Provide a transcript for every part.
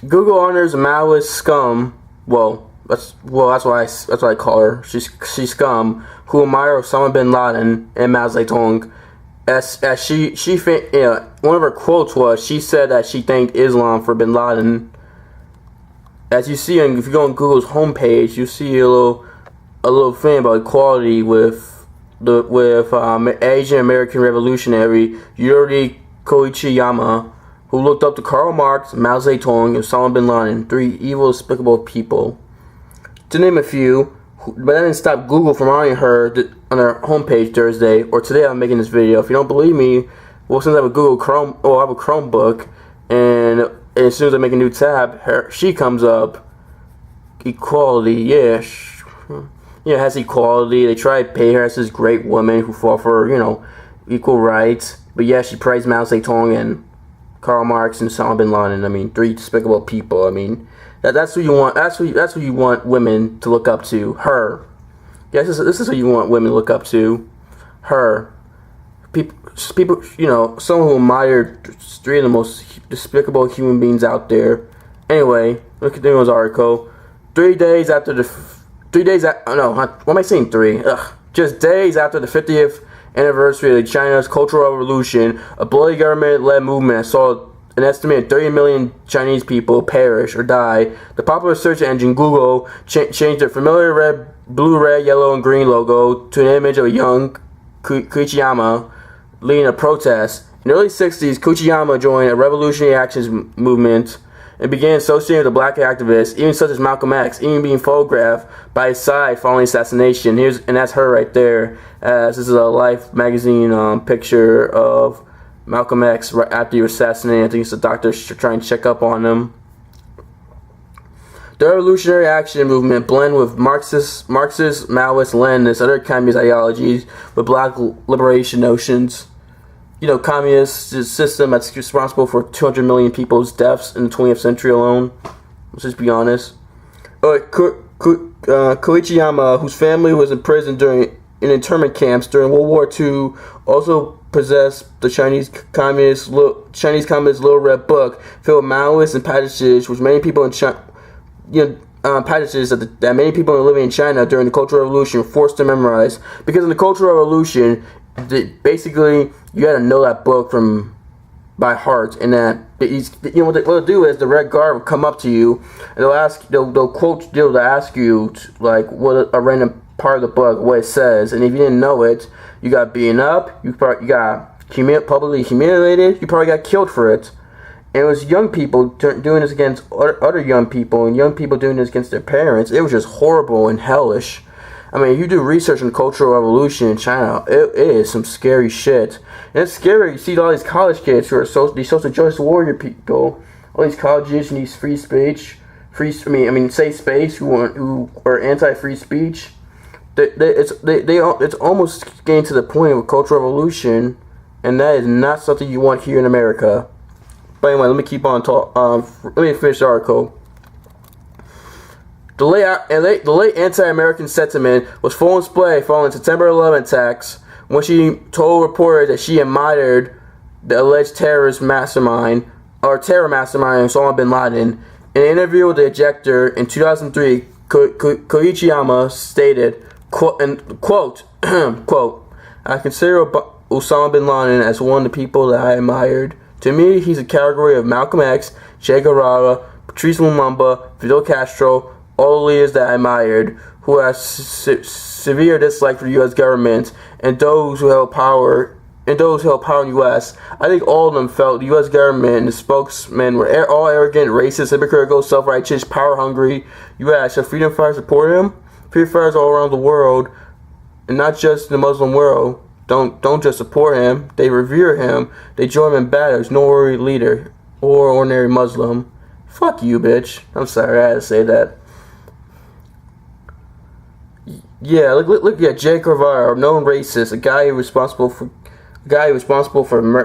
Google honors Maoist scum. That's why I call her. She's scum who admire Osama bin Laden and Mao Zedong. As one of her quotes was, she said that she thanked Islam for bin Laden. As you see, if you go on Google's homepage, you see a little thing about equality with Asian American revolutionary Yuri Koichiyama, who looked up to Karl Marx, Mao Zedong, and Osama bin Laden, three evil, despicable people. To name a few, but that didn't stop Google from honoring her on their homepage Thursday, or today I'm making this video. If you don't believe me, well, since I have a I have a Chromebook, and as soon as I make a new tab, she comes up. Equality, yeah, has equality. They try to pay her as this great woman who fought for, equal rights. But yeah, she praised Mao Zedong and Karl Marx and Osama bin Laden. I mean, three despicable people. I mean, that's who you want. That's who you want women to look up to. Her. Yeah, this is who you want women to look up to. Her. People. Someone who admired three of the most despicable human beings out there. Anyway, look at this article. 3 days after the. 3 days. No, what am I saying? 3. Just days after the 50th anniversary of China's Cultural Revolution, a bloody government-led movement saw an estimated 30 million Chinese people perish or die. The popular search engine Google changed their familiar blue, red, yellow, and green logo to an image of a young Koichiyama leading a protest. In the early 60s, Koichiyama joined a revolutionary actions movement and began associating with the black activists, even such as Malcolm X, even being photographed by his side following assassination. And that's her right there. This is a Life magazine picture of Malcolm X right after he was assassinated. I think it's the doctor trying to check up on him. The revolutionary action movement blended with Marxist, Maoist, Leninist, other communist ideologies with black liberation notions. Communist system that's responsible for 200 million people's deaths in the 20th century alone. Let's just be honest. Koichiyama, whose family was imprisoned in internment camps during World War II, also possessed the Chinese Communist Little Red Book filled with Maoist and passages, which many people in China, passages that many people living in China during the Cultural Revolution were forced to memorize. Because in the Cultural Revolution, basically you got to know that book by heart, and that what they'll do is the Red Guard will come up to you and they'll ask you like what a random part of the book, what it says, and if you didn't know it, you got beaten up, you got publicly humiliated, you probably got killed for it. And it was young people doing this against other young people, and young people doing this against their parents. It was just horrible and hellish. I mean, you do research on the Cultural Revolution in China, it is some scary shit. And it's scary. You see all these college kids who are these social justice warrior people, all these colleges and these safe space, who are anti-free speech. It's almost getting to the point of a Cultural Revolution, and that is not something you want here in America. But anyway, let me keep on let me finish the article. The late anti-American sentiment was full display following September 11 attacks, when she told reporters that she admired the alleged terror mastermind Osama bin Laden. In an interview with the Ejector in 2003, Koichiyama stated, quote, I consider Osama bin Laden as one of the people that I admired. To me, he's a category of Malcolm X, Che Guevara, Patrice Lumumba, Fidel Castro, all the leaders that I admired, who have severe dislike for the U.S. government and those who held power in the U.S. I think all of them felt the U.S. government and the spokesmen were all arrogant, racist, hypocritical, self-righteous, power-hungry. You ask, should freedom fighters support him? Freedom fighters all around the world, and not just the Muslim world, don't just support him. They revere him. They join him in battles. No ordinary leader or ordinary Muslim. Fuck you, bitch. I'm sorry I had to say that. Yeah, look at Che Guevara, known racist, a guy responsible for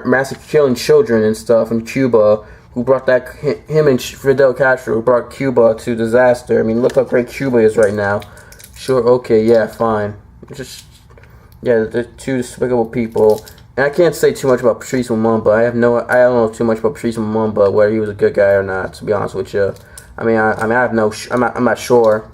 massive killing children and stuff in Cuba, who brought him and Fidel Castro, who brought Cuba to disaster. I mean, look how great Cuba is right now. Sure, okay, yeah, fine. They're two despicable people. And I can't say too much about Patrice Lumumba. I don't know too much about Patrice Lumumba, whether he was a good guy or not. To be honest with you, I'm not sure.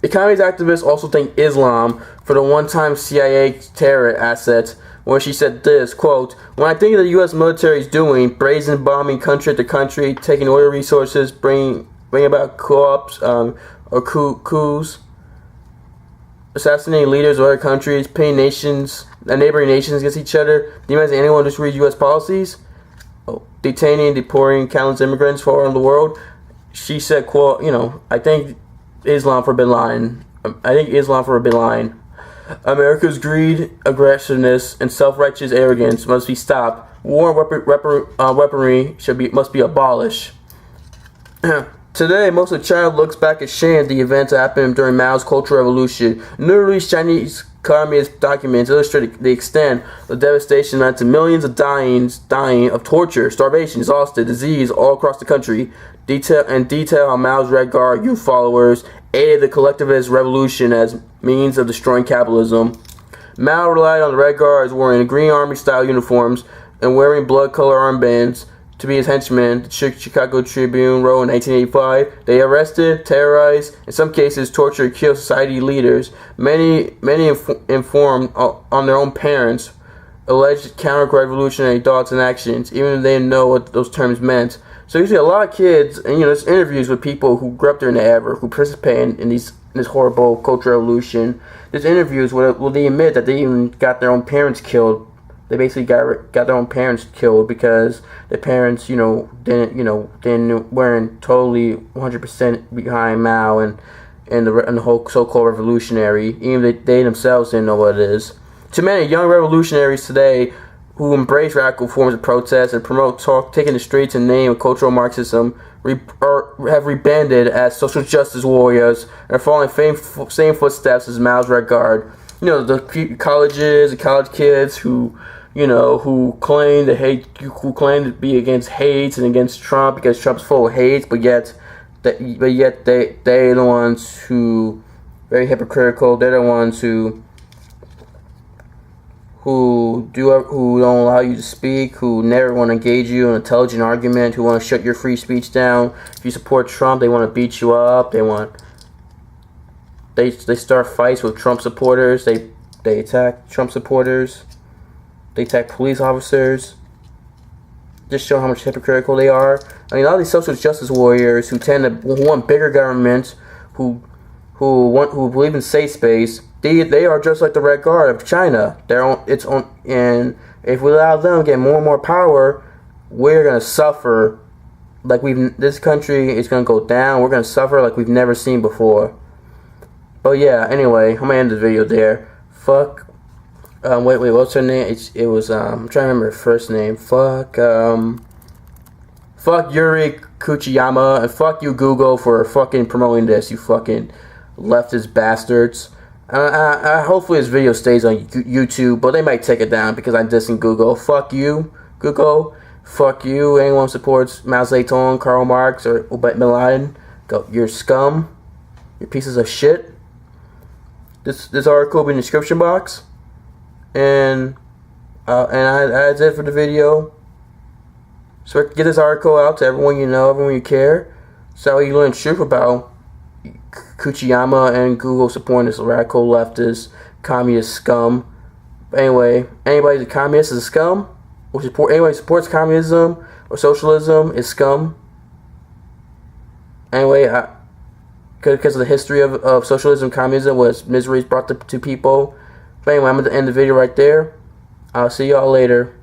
Economist activists also thank Islam for the one-time CIA terror assets, where she said this, quote, "When I think of the U.S. military is doing, brazen bombing country after country, taking oil resources, bringing about co-ops or coups, assassinating leaders of other countries, pitting neighboring nations against each other, demonizing anyone who disagrees with U.S. policies, detaining and deporting countless immigrants from all around the world," she said, quote, I think Islam for Bin Laden. America's greed, aggressiveness, and self-righteous arrogance must be stopped. War and weaponry must be abolished. Today, most of China looks back ashamed at the events that happened during Mao's Cultural Revolution. Newly released Chinese Communist documents illustrate the extent of devastation led to millions of dying of torture, starvation, exhaustion, disease all across the country. Detail how Mao's Red Guard youth followers aided the collectivist revolution as means of destroying capitalism. Mao relied on the Red Guards wearing Green Army-style uniforms and wearing blood-colored armbands to be his henchmen. The Chicago Tribune wrote in 1985, they arrested, terrorized, in some cases tortured, killed society leaders. Many informed on their own parents' alleged counter-revolutionary thoughts and actions, even if they didn't know what those terms meant. So you see a lot of kids, and there's interviews with people who grew up during the era, who participated in this horrible cultural revolution. There's interviews where they admit that they even got their own parents killed. They basically got their own parents killed because their parents, weren't totally 100% behind Mao and the whole so-called revolutionary. Even they themselves didn't know what it is. Too many young revolutionaries today who embrace radical forms of protest and promote taking the streets in the name of cultural Marxism have rebanded as social justice warriors and are following same footsteps as Mao's Red Guard. The colleges, the college kids who claim to be against hate and against Trump because Trump's full of hate, but yet they're the ones who very hypocritical. They're the ones who don't allow you to speak, who never want to engage you in an intelligent argument, who want to shut your free speech down. If you support Trump, they want to beat you up. They start fights with Trump supporters. They attack Trump supporters. They attack police officers. Just show how much hypocritical they are. I mean, all these social justice warriors who want bigger governments, who believe in safe space. They are just like the Red Guard of China. And if we allow them to get more and more power, we're gonna suffer. This country is gonna go down. We're gonna suffer like we've never seen before. But yeah, anyway, I'm gonna end the video there. Fuck. Wait, what's her name? It was I'm trying to remember her first name. Fuck Yuri Kuchiyama, and fuck you Google for fucking promoting this. You fucking leftist bastards. Hopefully this video stays on YouTube, but they might take it down because I'm dissing Google. Fuck you, Google. Fuck you. Anyone who supports Mao Zedong, Karl Marx, or Bin Laden, you're scum. You're pieces of shit. This article will be in the description box, and that's it for the video. So get this article out to everyone you know, everyone you care, so you learn the truth about Kuchiyama and Google supporting this radical leftist communist scum. But anyway, anybody who's a communist is a scum. Anybody who supports communism or socialism is scum. Anyway, because of the history of socialism and communism, was miseries brought to people. But anyway, I'm going to end the video right there. I'll see y'all later.